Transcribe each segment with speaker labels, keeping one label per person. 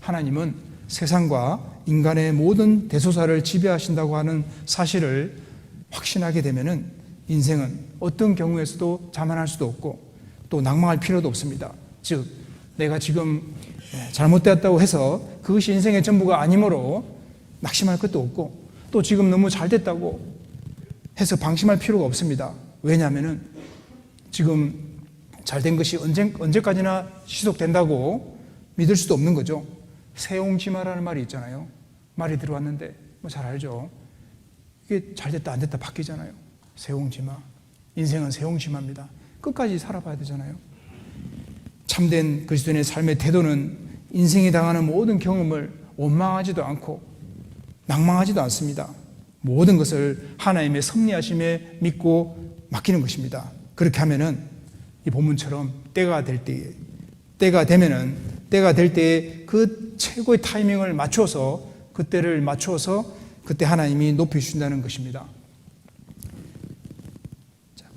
Speaker 1: 하나님은 세상과 인간의 모든 대소사를 지배하신다고 하는 사실을 확신하게 되면은 인생은 어떤 경우에서도 자만할 수도 없고 또 낭망할 필요도 없습니다. 즉, 내가 지금 잘못되었다고 해서 그것이 인생의 전부가 아니므로 낙심할 것도 없고 또 지금 너무 잘 됐다고 해서 방심할 필요가 없습니다. 왜냐하면은 지금 잘된 것이 언제까지나 지속된다고 믿을 수도 없는 거죠. 세옹지마라는 말이 있잖아요. 말이 들어왔는데 뭐 잘 알죠. 이게 잘됐다 안 됐다 바뀌잖아요. 세옹지마. 인생은 세옹지마입니다. 끝까지 살아봐야 되잖아요. 참된 그리스도인의 삶의 태도는 인생이 당하는 모든 경험을 원망하지도 않고 낭망하지도 않습니다. 모든 것을 하나님의 섭리하심에 믿고 맡기는 것입니다. 그렇게 하면은 이 본문처럼 때가 될 때에 그 최고의 타이밍을 맞춰서 그때를 맞춰서 그때 하나님이 높여주신다는 것입니다.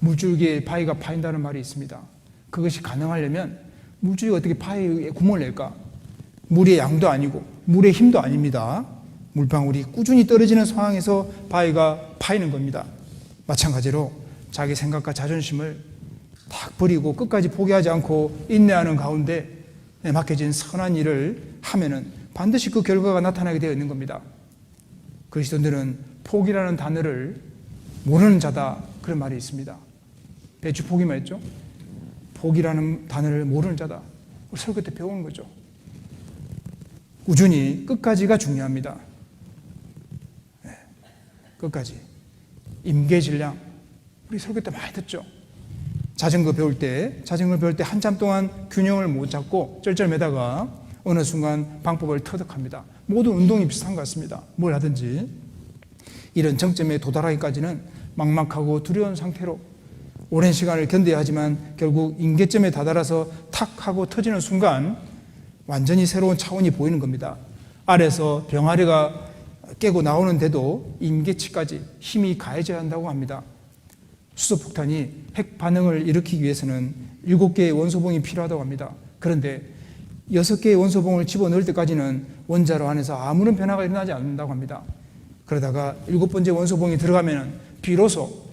Speaker 1: 물줄기에 바위가 파인다는 말이 있습니다. 그것이 가능하려면 물줄기가 어떻게 바위에 구멍을 낼까? 물의 양도 아니고 물의 힘도 아닙니다. 물방울이 꾸준히 떨어지는 상황에서 바위가 파이는 겁니다. 마찬가지로 자기 생각과 자존심을 딱 버리고 끝까지 포기하지 않고 인내하는 가운데 맡겨진 선한 일을 하면은 반드시 그 결과가 나타나게 되어 있는 겁니다. 그리스도인들은 포기라는 단어를 모르는 자다, 그런 말이 있습니다. 배추 포기만 했죠. 포기라는 단어를 모르는 자다. 설교 때 배우는 거죠. 꾸준히 끝까지가 중요합니다. 끝까지. 임계질량. 우리 설교 때 많이 듣죠. 자전거 배울 때 한참 동안 균형을 못 잡고 쩔쩔매다가 어느 순간 방법을 터득합니다. 모든 운동이 비슷한 것 같습니다. 뭘 하든지. 이런 정점에 도달하기까지는 막막하고 두려운 상태로 오랜 시간을 견뎌야 하지만 결국 임계점에 다다라서 탁 하고 터지는 순간 완전히 새로운 차원이 보이는 겁니다. 아래서 병아리가 깨고 나오는데도 임계치까지 힘이 가해져야 한다고 합니다. 수소폭탄이 핵 반응을 일으키기 위해서는 7개의 원소봉이 필요하다고 합니다. 그런데 6개의 원소봉을 집어넣을 때까지는 원자로 안에서 아무런 변화가 일어나지 않는다고 합니다. 그러다가 7번째 원소봉이 들어가면 비로소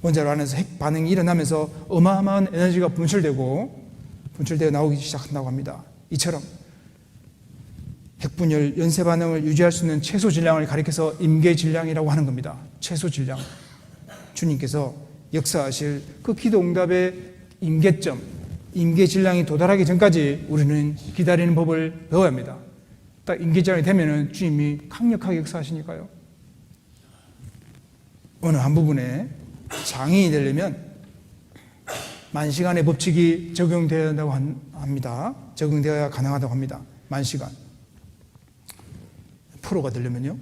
Speaker 1: 원자로 안에서 핵 반응이 일어나면서 어마어마한 에너지가 분출되어 나오기 시작한다고 합니다. 이처럼 핵분열 연쇄 반응을 유지할 수 있는 최소 질량을 가리켜서 임계질량이라고 하는 겁니다. 최소 질량. 주님께서 역사하실 그 기도 응답의 임계점, 임계질량이 도달하기 전까지 우리는 기다리는 법을 배워야 합니다. 딱 임계질량이 되면은 주님이 강력하게 역사하시니까요. 어느 한 부분에 장애인이 되려면 만시간의 법칙이 적용되어야 한다고 합니다. 적용되어야 가능하다고 합니다. 만시간. 프로가 되려면요.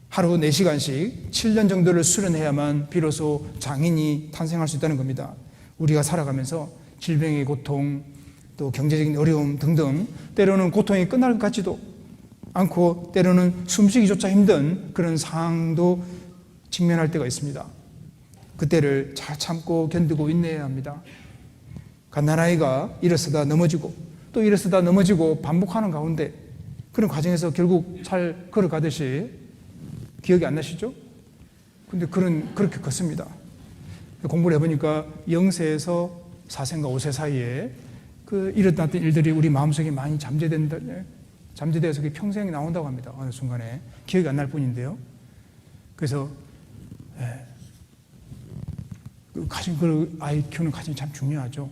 Speaker 1: 하루 4시간씩 7년 정도를 수련해야만 비로소 장인이 탄생할 수 있다는 겁니다. 우리가 살아가면서 질병의 고통, 또 경제적인 어려움 등등 때로는 고통이 끝날 것 같지도 않고 때로는 숨쉬기조차 힘든 그런 상황도 직면할 때가 있습니다. 그때를 잘 참고 견디고 인내해야 합니다. 갓난아이가 일어서다 넘어지고 또 일어서다 넘어지고 반복하는 가운데 그런 과정에서 결국 잘 걸어가듯이 기억이 안 나시죠? 근데 그렇게 컸습니다. 공부를 해보니까 0세에서 4세인가 5세 사이에 그 일어났던 일들이 우리 마음속에 많이 잠재되어서 평생이 나온다고 합니다. 어느 순간에. 기억이 안 날 뿐인데요. 그래서, 그 아이 키우는 과정이 참 중요하죠.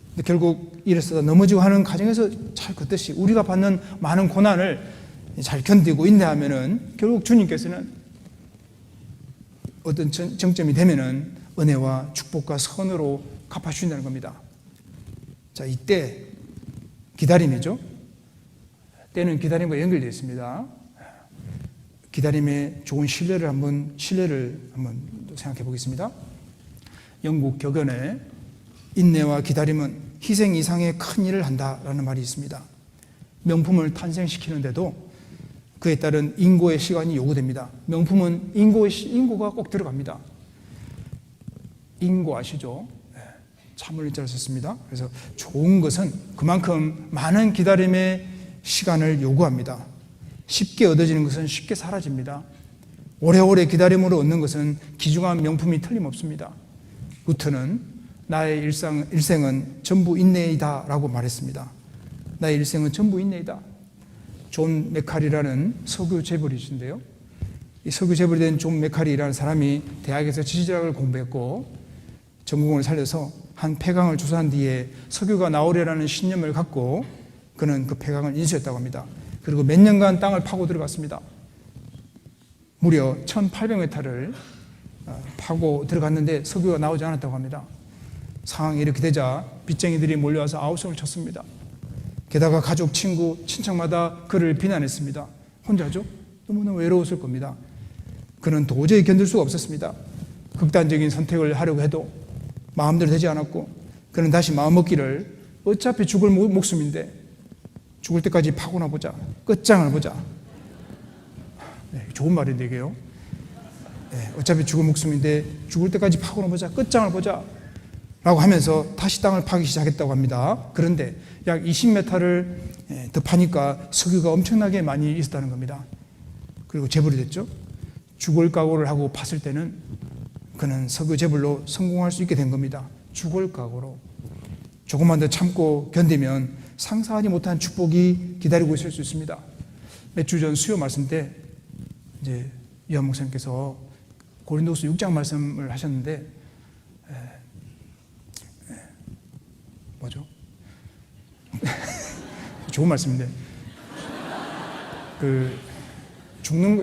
Speaker 1: 근데 결국 일어서다 넘어지고 하는 과정에서 잘 걷듯이 우리가 받는 많은 고난을 잘 견디고 인내하면은 결국 주님께서는 어떤 정점이 되면은 은혜와 축복과 선으로 갚아주신다는 겁니다. 자, 이때 기다림이죠. 때는 기다림과 연결되어 있습니다. 기다림의 좋은 신뢰를 한번 생각해 보겠습니다. 영국 격언에 인내와 기다림은 희생 이상의 큰 일을 한다라는 말이 있습니다. 명품을 탄생시키는데도 그에 따른 인고의 시간이 요구됩니다. 명품은 인고가 꼭 들어갑니다. 인고 아시죠? 참을 자를 썼습니다. 그래서 좋은 것은 그만큼 많은 기다림의 시간을 요구합니다. 쉽게 얻어지는 것은 쉽게 사라집니다. 오래오래 기다림으로 얻는 것은 귀중한 명품이 틀림없습니다. 루트는 나의 일생은 전부 인내이다 라고 말했습니다. 나의 일생은 전부 인내이다. 존 메칼이라는 석유 재벌이신데요. 이 석유 재벌이 된 존 메칼이라는 사람이 대학에서 지질학을 공부했고 전공을 살려서 한 폐강을 조사한 뒤에 석유가 나오리라는 신념을 갖고 그는 그 폐강을 인수했다고 합니다. 그리고 몇 년간 땅을 파고 들어갔습니다. 무려 1800m를 파고 들어갔는데 석유가 나오지 않았다고 합니다. 상황이 이렇게 되자 빚쟁이들이 몰려와서 아우성을 쳤습니다. 게다가 가족, 친구, 친척마다 그를 비난했습니다. 혼자죠? 너무너무 외로웠을 겁니다. 그는 도저히 견딜 수가 없었습니다. 극단적인 선택을 하려고 해도 마음대로 되지 않았고 그는 다시 마음먹기를 어차피 죽을 목숨인데 죽을 때까지 파고나 보자. 끝장을 보자. 네, 좋은 말인데 이게요. 네, 어차피 죽을 목숨인데 죽을 때까지 파고나 보자. 끝장을 보자. 라고 하면서 다시 땅을 파기 시작했다고 합니다. 그런데 약 20m를 더 파니까 석유가 엄청나게 많이 있었다는 겁니다. 그리고 재벌이 됐죠. 죽을 각오를 하고 팠을 때는 그는 석유 재벌로 성공할 수 있게 된 겁니다. 죽을 각오로. 조금만 더 참고 견디면 상상하지 못한 축복이 기다리고 있을 수 있습니다. 몇 주 전 수요 말씀 때 이제 이한 목사님께서 고린도후서 6장 말씀을 하셨는데 뭐죠? 좋은 말씀인데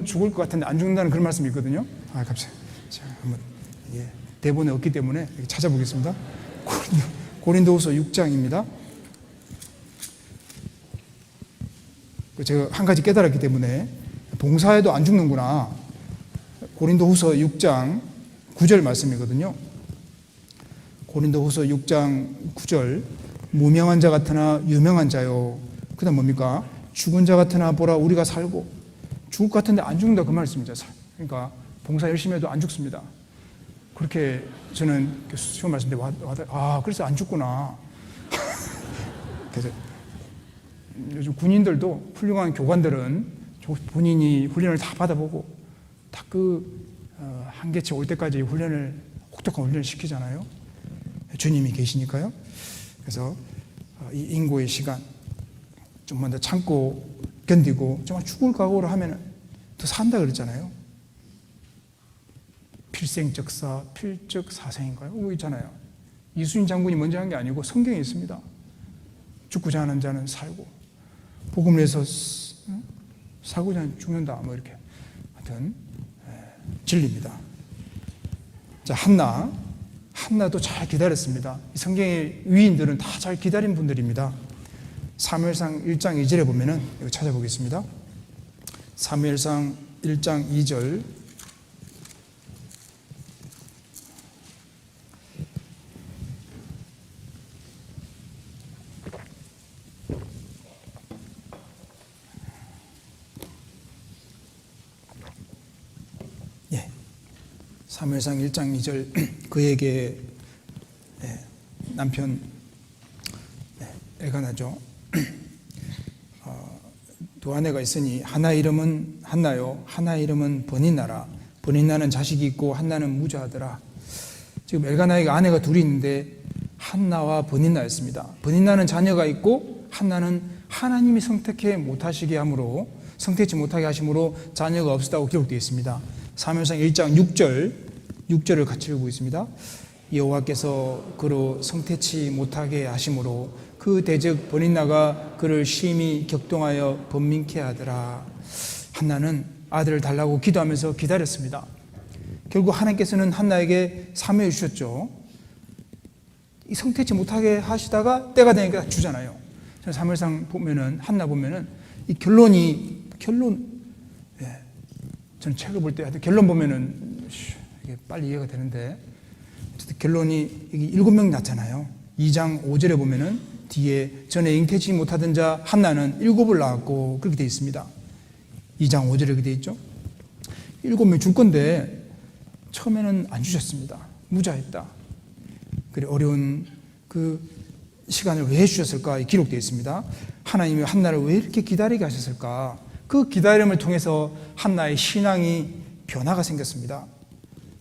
Speaker 1: 죽을 것 같은데 안 죽는다는 그런 말씀이 있거든요. 갑자기 제가 한번 대본에 없기 때문에 찾아보겠습니다. 고린도후서 6장입니다. 제가 한 가지 깨달았기 때문에 봉사해도 안 죽는구나. 고린도후서 6장 9절 말씀이거든요. 고린도후서 6장 9절 무명한 자 같으나 유명한 자요. 그 다음 뭡니까? 죽은 자 같으나 보라 우리가 살고 죽을 것 같은데 안 죽는다 그 말씀이죠. 그러니까 봉사 열심히 해도 안 죽습니다. 그렇게 저는 수요 말씀 때 그래서 안 죽구나. 그래서 요즘 군인들도 훌륭한 교관들은 본인이 훈련을 다 받아보고 다 한계치 올 때까지 혹독한 훈련을 시키잖아요. 주님이 계시니까요. 그래서 이 인고의 시간 좀만 더 참고 견디고 정말 죽을 각오를 하면 더 산다 그랬잖아요. 필생적사, 필적사생인가요? 있잖아요. 이순신 장군이 먼저 한 게 아니고 성경에 있습니다. 죽고자 하는 자는 살고 복음을 위해서 살고자 하는 죽는다. 이렇게 하여튼 진리입니다. 자, 한나도 잘 기다렸습니다. 성경의 위인들은 다 잘 기다린 분들입니다. 사무엘상 1장 2절에 보면은 이거 찾아보겠습니다. 사무엘상 1장 2절 사무엘상 1장 2절 그에게 남편 엘가나죠. 두 아내가 있으니 하나 이름은 한나요 하나 이름은 버니나라. 버니나는 자식이 있고 한나는 무자하더라. 지금 엘가나에게 아내가 둘이 있는데 한나와 버니나였습니다. 버니나는 자녀가 있고 한나는 하나님이 성택치 못하게 하심으로 자녀가 없었다고 기록되어 있습니다. 사무엘상 1장 6절을 같이 읽고 있습니다. 여호와께서 그로 성택치 못하게 하심으로 그 대적 버니나가 그를 심히 격동하여 번민케 하더라. 한나는 아들을 달라고 기도하면서 기다렸습니다. 결국 하나님께서는 한나에게 사명을 주셨죠. 이 성택치 못하게 하시다가 때가 되니까 주잖아요. 사무엘상 보면은 한나 보면은 이 결론 저는 책을 볼 때 하여튼 결론 보면은 이게 빨리 이해가 되는데 결론이 여기 7명 낳잖아요. 2장 5절에 보면은 뒤에 전에 잉태치 못하던 자 한나는 7을 낳았고 그렇게 되어 있습니다. 2장 5절에 그렇게 되어 있죠. 7명 줄 건데 처음에는 안 주셨습니다. 무자했다. 그래 어려운 그 시간을 왜 주셨을까 기록되어 있습니다. 하나님이 한나를 왜 이렇게 기다리게 하셨을까? 그 기다림을 통해서 한나의 신앙이 변화가 생겼습니다.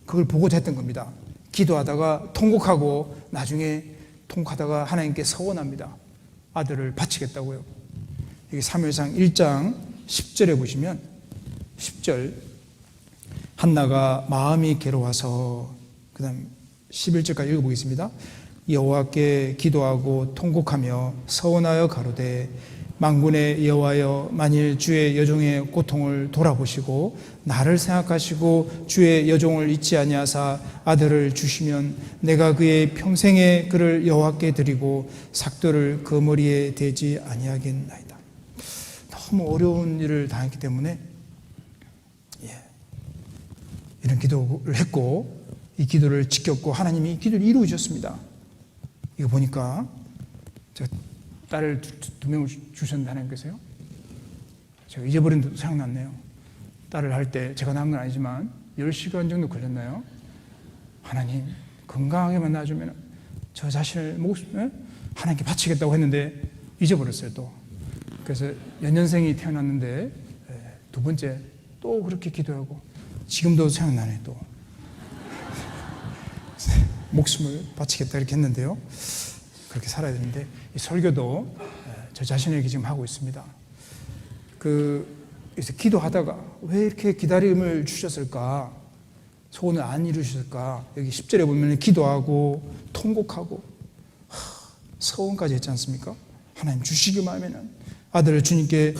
Speaker 1: 그걸 보고자 했던 겁니다. 기도하다가 통곡하고 나중에 통곡하다가 하나님께 서원합니다. 아들을 바치겠다고요. 여기 사무엘상 1장 10절에 보시면 10절 한나가 마음이 괴로워서 그 다음 11절까지 읽어보겠습니다. 여호와께 기도하고 통곡하며 서원하여 가로되 만군의 여호와여 만일 주의 여종의 고통을 돌아보시고 나를 생각하시고 주의 여종을 잊지 아니하사 아들을 주시면 내가 그의 평생에 그를 여호와께 드리고 삭도를 그 머리에 대지 아니하겠나이다. 너무 어려운 일을 당했기 때문에 이런 기도를 했고 이 기도를 지켰고 하나님이 이 기도를 이루어 주셨습니다. 이거 보니까 제가 딸을 두 명을 주셨는데 하나님께서요. 제가 잊어버린 데도 생각났네요. 딸을 할 때 제가 낳은 건 아니지만 10시간 정도 걸렸나요? 하나님 건강하게만 낳아주면 저 자신을 하나님께 바치겠다고 했는데 잊어버렸어요 또. 그래서 연년생이 태어났는데 두 번째 또 그렇게 기도하고 지금도 생각나네 또. 목숨을 바치겠다 이렇게 했는데요. 그렇게 살아야 되는데 이 설교도 저 자신에게 지금 하고 있습니다. 그래서 기도하다가 왜 이렇게 기다림을 주셨을까? 소원을 안 이루셨을까? 여기 10절에 보면 기도하고 통곡하고 서원까지 했지 않습니까? 하나님 주시기만 하면 아들을 주님께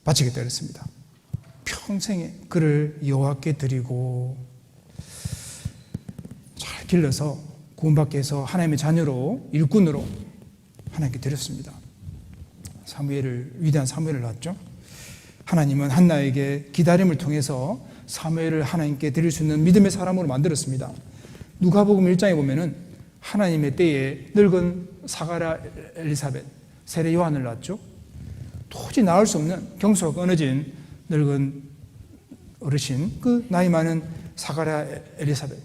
Speaker 1: 바치겠다 그랬습니다. 평생에 그를 여호와께 드리고 잘 길러서 구원받게 해서 하나님의 자녀로 일꾼으로 하나님께 드렸습니다. 위대한 사무엘을 낳았죠. 하나님은 한나에게 기다림을 통해서 사무엘을 하나님께 드릴 수 있는 믿음의 사람으로 만들었습니다. 누가복음 1장에 보면은 하나님의 때에 늙은 사가랴 엘리사벳 세례 요한을 낳았죠. 도저히 낳을 수 없는 경수가 끊어진 늙은 어르신, 그 나이 많은 사가랴 엘리사벳,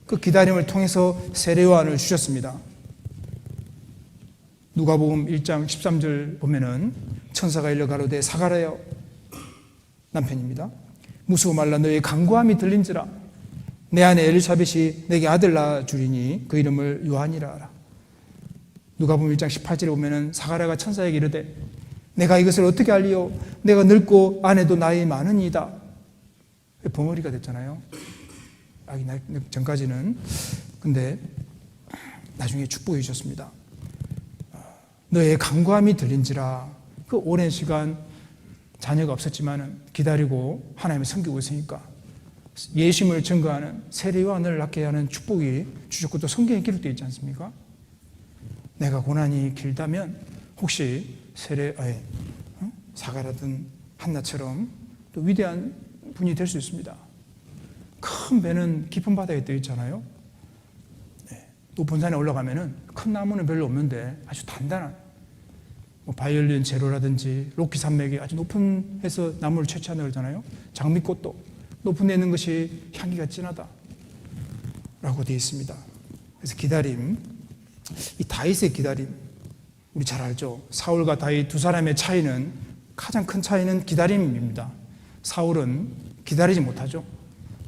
Speaker 1: 그 기다림을 통해서 세례 요한을 주셨습니다. 누가복음 1장 13절 보면은 천사가 일러 가로되 사가랴여, 남편입니다. 무수고 말라 너의 간구함이 들린지라 내 아내 엘리사벳이 내게 아들 낳아 주리니 그 이름을 요한이라 하라. 누가복음 1장 18절에 보면은 사가랴가 천사에게 이르되 내가 이것을 어떻게 알리요? 내가 늙고 아내도 나이 많으니이다. 벙어리가 됐잖아요. 아기 낳기 전까지는. 근데 나중에 축복해 주셨습니다. 너의 간구함이 들린지라. 그 오랜 시간 자녀가 없었지만 기다리고 하나님을 섬기고 있으니까 예수님을 증거하는 세례 요한을 낳게 하는 축복이 주셨고 또 성경에 기록되어 있지 않습니까? 내가 고난이 길다면 혹시 사가랴든 한나처럼 또 위대한 분이 될 수 있습니다. 큰 배는 깊은 바다에 떠 있잖아요. 높은 산에 올라가면은 큰 나무는 별로 없는데 아주 단단한 바이올린 제로라든지 로키 산맥이 아주 높은 해서 나무를 채취한다 그러잖아요. 장미꽃도 높은 데 있는 것이 향기가 진하다 라고 되어 있습니다. 그래서 기다림, 이 다윗의 기다림, 우리 잘 알죠. 사울과 다윗 두 사람의 차이는, 가장 큰 차이는 기다림입니다. 사울은 기다리지 못하죠.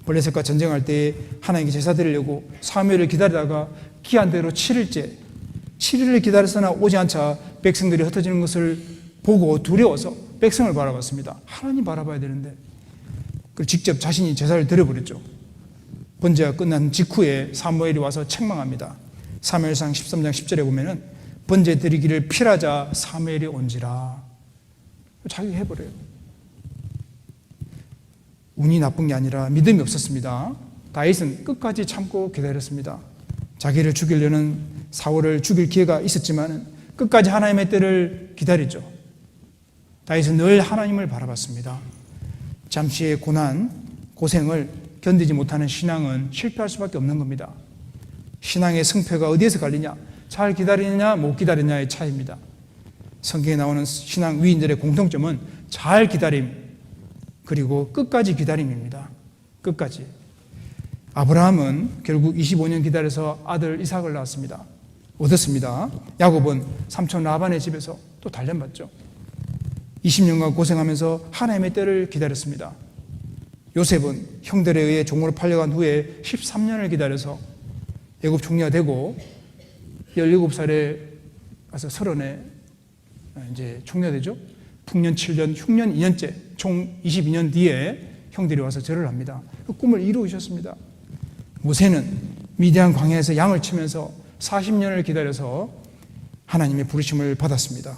Speaker 1: 블레셋과 전쟁할 때 하나님께 제사 드리려고 사무엘을 기다리다가 기한 대로 7일을 기다렸으나 오지 않자 백성들이 흩어지는 것을 보고 두려워서 백성을 바라봤습니다. 하나님 바라봐야 되는데 그리고 직접 자신이 제사를 드려버렸죠. 번제가 끝난 직후에 사무엘이 와서 책망합니다. 사무엘상 13장 10절에 보면은 번제 드리기를 필하자 사무엘이 온지라. 자기가 해버려요. 운이 나쁜 게 아니라 믿음이 없었습니다. 다윗은 끝까지 참고 기다렸습니다. 자기를 죽이려는 사울을 죽일 기회가 있었지만 끝까지 하나님의 때를 기다렸죠. 다윗은 늘 하나님을 바라봤습니다. 잠시의 고난, 고생을 견디지 못하는 신앙은 실패할 수밖에 없는 겁니다. 신앙의 승패가 어디에서 갈리냐? 잘 기다리느냐 못 기다리느냐의 차이입니다. 성경에 나오는 신앙 위인들의 공통점은 잘 기다림 그리고 끝까지 기다림입니다. 끝까지. 아브라함은 결국 25년 기다려서 아들 이삭을 낳았습니다. 얻었습니다. 야곱은 삼촌 라반의 집에서 또 단련받죠. 20년간 고생하면서 하나님의 때를 기다렸습니다. 요셉은 형들에 의해 종으로 팔려간 후에 13년을 기다려서 애굽 총리가 되고 17살에 가서 30에 이제 총리가 되죠. 풍년 7년, 흉년 2년째, 총 22년 뒤에 형들이 와서 절을 합니다. 그 꿈을 이루셨습니다. 모세는 미디안 광야에서 양을 치면서 40년을 기다려서 하나님의 부르심을 받았습니다.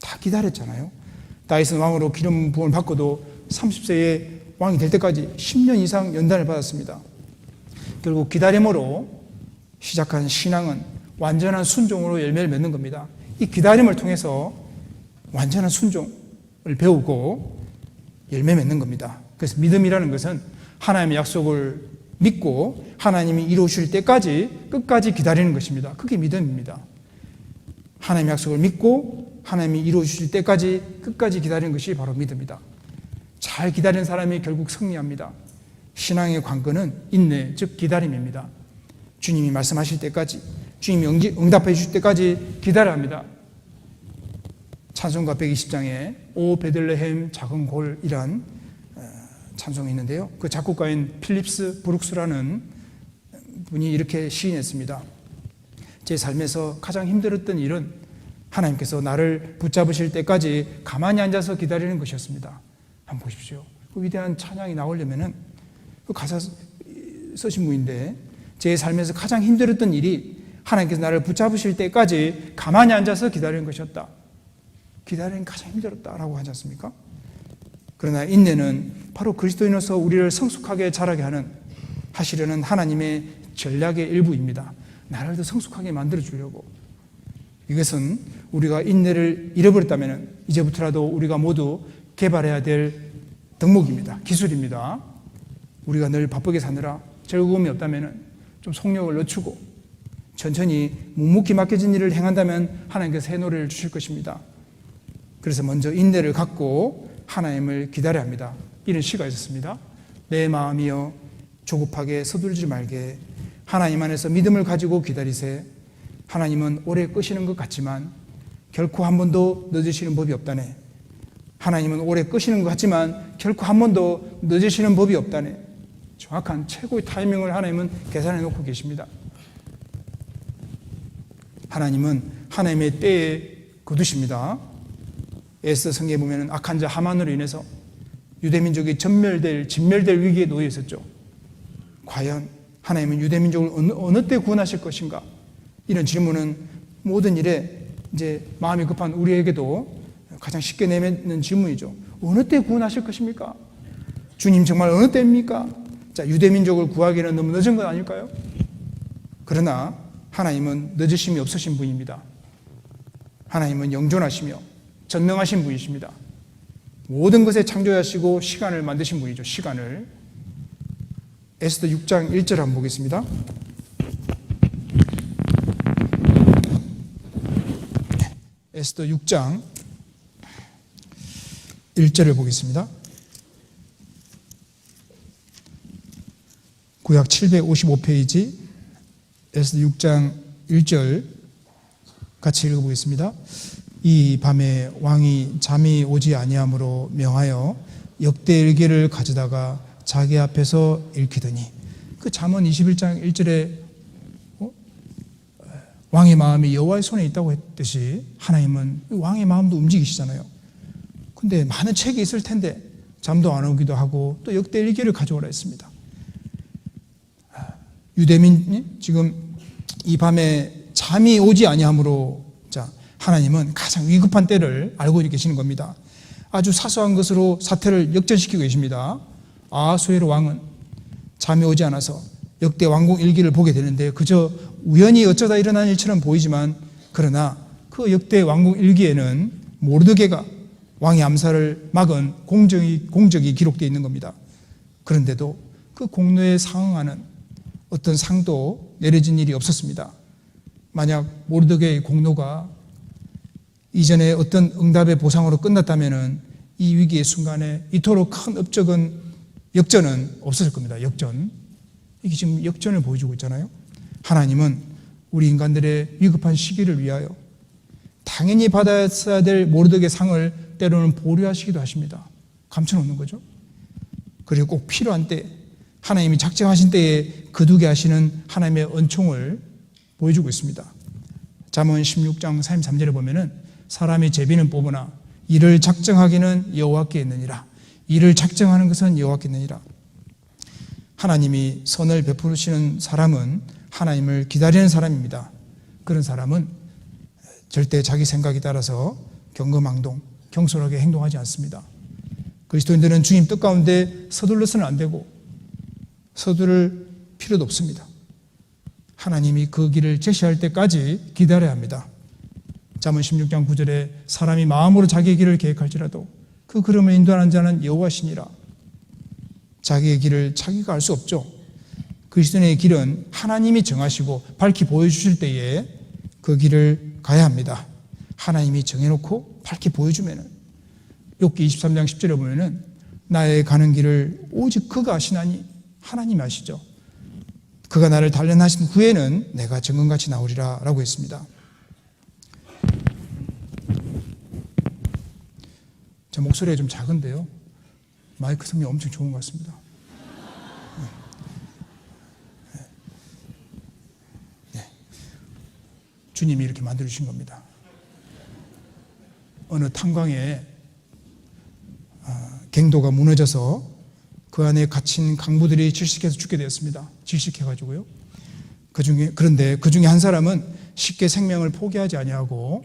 Speaker 1: 다 기다렸잖아요. 다윗은 왕으로 기름 부음을 받고도 30세에 왕이 될 때까지 10년 이상 연단을 받았습니다. 결국 기다림으로 시작한 신앙은 완전한 순종으로 열매를 맺는 겁니다. 이 기다림을 통해서 완전한 순종을 배우고 열매 맺는 겁니다. 그래서 믿음이라는 것은 하나님의 약속을 믿고 하나님이 이루실 때까지 끝까지 기다리는 것입니다. 그게 믿음입니다. 하나님의 약속을 믿고 하나님이 이루실 때까지 끝까지 기다리는 것이 바로 믿음이다. 잘 기다리는 사람이 결국 승리합니다. 신앙의 관건은 인내, 즉 기다림입니다. 주님이 말씀하실 때까지, 주님이 응답해 주실 때까지 기다려야 합니다. 찬송가 120장에 오 베들레헴 작은 골이란 찬송이 있는데요. 그 작곡가인 필립스 브룩스라는 분이 이렇게 시인했습니다. 제 삶에서 가장 힘들었던 일은 하나님께서 나를 붙잡으실 때까지 가만히 앉아서 기다리는 것이었습니다. 한번 보십시오. 그 위대한 찬양이 나오려면은 그 가사 쓰신 분인데, 제 삶에서 가장 힘들었던 일이 하나님께서 나를 붙잡으실 때까지 가만히 앉아서 기다리는 것이었다. 기다리는 게 가장 힘들었다라고 하지 않습니까? 그러나 인내는 바로 그리스도인으로서 우리를 성숙하게 자라게 하시려는 하나님의 전략의 일부입니다. 나를 더 성숙하게 만들어 주려고. 이것은 우리가 인내를 잃어버렸다면 이제부터라도 우리가 모두 개발해야 될 덕목입니다. 기술입니다. 우리가 늘 바쁘게 사느라 즐거움이 없다면 좀 속력을 늦추고 천천히 묵묵히 맡겨진 일을 행한다면 하나님께서 새 노래를 주실 것입니다. 그래서 먼저 인내를 갖고 하나님을 기다려야 합니다. 이런 시가 있었습니다. 내 마음이여 조급하게 서둘지 말게 하나님 안에서 믿음을 가지고 기다리세. 하나님은 오래 끄시는 것 같지만 결코 한 번도 늦으시는 법이 없다네. 하나님은 오래 끄시는 것 같지만 결코 한 번도 늦으시는 법이 없다네. 정확한 최고의 타이밍을 하나님은 계산해 놓고 계십니다. 하나님은 하나님의 때에 거두십니다. 에스더 성경에 보면 악한 자 하만으로 인해서 유대민족이 진멸될 위기에 놓여 있었죠. 과연 하나님은 유대민족을 어느 때 구원하실 것인가? 이런 질문은 모든 일에 이제 마음이 급한 우리에게도 가장 쉽게 내뱉는 질문이죠. 어느 때 구원하실 것입니까? 주님 정말 어느 때입니까? 자, 유대민족을 구하기는 너무 늦은 건 아닐까요? 그러나 하나님은 늦으심이 없으신 분입니다. 하나님은 영존하시며 전능하신 분이십니다. 모든 것에 창조하시고 시간을 만드신 분이죠. 시간을. 에스더 6장 1절 한번 보겠습니다. 에스더 6장 1절을 보겠습니다. 구약 755페이지 에스더 6장 1절 같이 읽어보겠습니다. 이 밤에 왕이 잠이 오지 아니하므로 명하여 역대 일기를 가져다가 자기 앞에서 읽히더니, 그 잠언 21장 1절에 왕의 마음이 여호와의 손에 있다고 했듯이 하나님은 왕의 마음도 움직이시잖아요. 근데 많은 책이 있을 텐데 잠도 안 오기도 하고 또 역대 일기를 가져오라 했습니다. 유대민이 지금 이 밤에 잠이 오지 아니하므로, 자, 하나님은 가장 위급한 때를 알고 계시는 겁니다. 아주 사소한 것으로 사태를 역전시키고 계십니다. 아하수에로 왕은 잠이 오지 않아서 역대 왕궁 일기를 보게 되는데 그저 우연히 어쩌다 일어난 일처럼 보이지만, 그러나 그 역대 왕궁 일기에는 모르드게가 왕의 암살을 막은 공적이 기록되어 있는 겁니다. 그런데도 그 공로에 상응하는 어떤 상도 내려진 일이 없었습니다. 만약 모르드게의 공로가 이전에 어떤 응답의 보상으로 끝났다면 이 위기의 순간에 이토록 큰 역전은 없었을 겁니다. 역전. 이게 지금 역전을 보여주고 있잖아요. 하나님은 우리 인간들의 위급한 시기를 위하여 당연히 받았어야 될 모르드게 상을 때로는 보류하시기도 하십니다. 감춰놓는 거죠. 그리고 꼭 필요한 때, 하나님이 작정하신 때에 거두게 하시는 하나님의 은총을 보여주고 있습니다. 잠언 16장 33절에 보면은 사람이 제비는 뽑으나 이를 작정하기는 여호와께 있느니라. 이를 작정하는 것은 여호와께 있느니라. 하나님이 선을 베푸시는 사람은 하나님을 기다리는 사람입니다. 그런 사람은 절대 자기 생각에 따라서 경거망동, 경솔하게 행동하지 않습니다. 그리스도인들은 주님 뜻 가운데 서둘러서는 안 되고 서두를 필요도 없습니다. 하나님이 그 길을 제시할 때까지 기다려야 합니다. 잠언 16장 9절에 사람이 마음으로 자기의 길을 계획할지라도 그 걸음을 인도하는 자는 여호와시니라. 자기의 길을 자기가 알 수 없죠. 그리스도인의 길은 하나님이 정하시고 밝히 보여주실 때에 그 길을 가야 합니다. 하나님이 정해놓고 밝히 보여주면은 욥기 23장 10절에 보면은 나의 가는 길을 오직 그가 아시나니 하나님이 아시죠. 그가 나를 단련하신 후에는 내가 정금같이 나오리라 라고 했습니다. 제 목소리가 좀 작은데요. 마이크 성능 엄청 좋은 것 같습니다. 네. 주님이 이렇게 만들어주신 겁니다. 어느 탄광에 갱도가 무너져서 그 안에 갇힌 강부들이 질식해서 죽게 되었습니다. 질식해가지고요. 그런데 그 중에 한 사람은 쉽게 생명을 포기하지 아니하고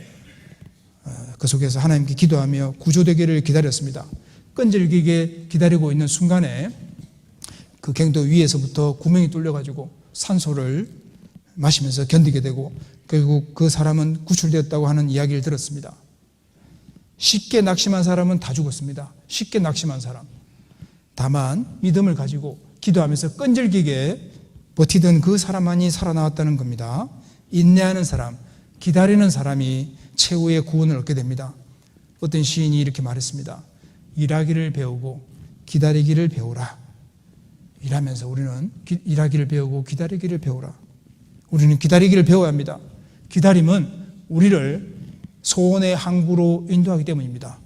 Speaker 1: 그 속에서 하나님께 기도하며 구조되기를 기다렸습니다. 끈질기게 기다리고 있는 순간에 그 갱도 위에서부터 구멍이 뚫려가지고 산소를 마시면서 견디게 되고 결국 그 사람은 구출되었다고 하는 이야기를 들었습니다. 쉽게 낙심한 사람은 다 죽었습니다. 쉽게 낙심한 사람. 다만 믿음을 가지고 기도하면서 끈질기게 버티던 그 사람만이 살아나왔다는 겁니다. 인내하는 사람, 기다리는 사람이 최후의 구원을 얻게 됩니다. 어떤 시인이 이렇게 말했습니다. 일하기를 배우고 기다리기를 배우라. 일하면서 우리는 일하기를 배우고 기다리기를 배우라. 우리는 기다리기를 배워야 합니다. 기다림은 우리를 소원의 항구로 인도하기 때문입니다.